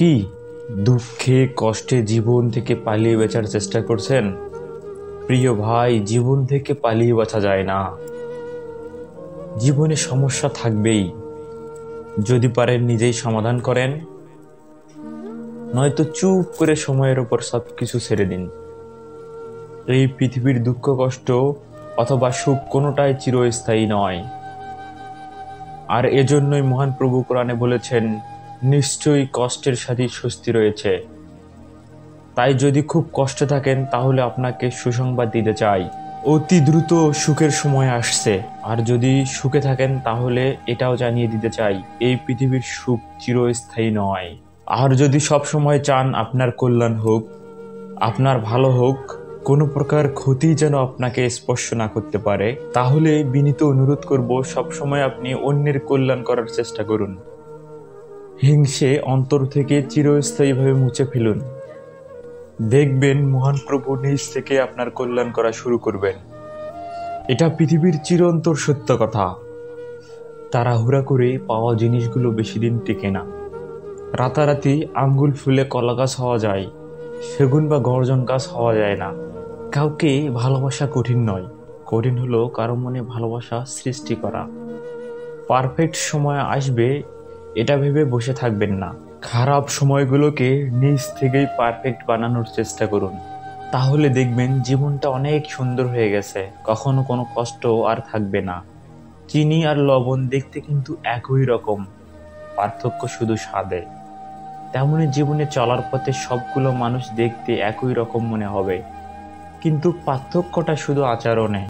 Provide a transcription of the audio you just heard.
কি দুঃখে কষ্টে জীবন থেকে পালিয়ে বাঁচার চেষ্টা করছেন? প্রিয় ভাই, জীবন থেকে পালিয়ে বাঁচা যায় না। জীবনে সমস্যা থাকবেই, যদি পারেন নিজেই সমাধান করেন, নয়তো চুপ করে সময়ের উপর সবকিছু ছেড়ে দিন। এই পৃথিবীর দুঃখ কষ্ট অথবা সুখ কোনোটাই চিরস্থায়ী নয়। আর এজন্যই মহান প্রভু কোরআনে বলেছেন, নিশ্চয়ই কষ্টের সাথে স্বস্তি রয়েছে। তাই যদি খুব কষ্টে থাকেন তাহলে আপনাকে সুসংবাদ দিতে চাই, অতি দ্রুত সুখের সময় আসছে। আর যদি সুখে থাকেন তাহলে এটাও জানিয়ে দিতে চাই, এই পৃথিবীর সুখ চিরস্থায়ী নয়। আর যদি সব সময় চান আপনার কল্যাণ হোক, আপনার ভালো হোক, কোনো প্রকার ক্ষতি যেন আপনাকে স্পর্শ না করতে পারে, তাহলে বিনীত অনুরোধ করব, সবসময় আপনি অন্যের কল্যাণ করার চেষ্টা করুন। হিংসে অন্তর থেকে চিরস্থায়ীভাবে মুছে ফেলুন। দেখবেন মহান প্রভু নিজ থেকে আপনার কল্যাণ করা শুরু করবেন। এটা পৃথিবীর চিরন্তর সত্য কথা। তাড়াহুড়া করে পাওয়া জিনিসগুলো বেশি দিন টেকে না। রাতারাতি আঙ্গুল ফুলে কলা গাছ হওয়া যায়, সেগুন বা গর্জন গাছ হওয়া যায় না। কাউকে ভালোবাসা কঠিন নয়, কঠিন হলো কারো মনে ভালোবাসা সৃষ্টি করা। পারফেক্ট সময় আসবে এটা ভেবে বসে থাকবেন না। খারাপ সময়গুলোকে নিজ থেকেই পারফেক্ট বানানোর চেষ্টা করুন। তাহলে দেখবেন জীবনটা অনেক সুন্দর হয়ে গেছে, কখনো কোনো কষ্ট আর থাকবে না। চিনি আর লবণ দেখতে কিন্তু একই রকম, পার্থক্য শুধু স্বাদে। তেমনি জীবনে চলার পথে সবগুলো মানুষ দেখতে একই রকম মনে হবে, কিন্তু পার্থক্যটা শুধু আচরণে।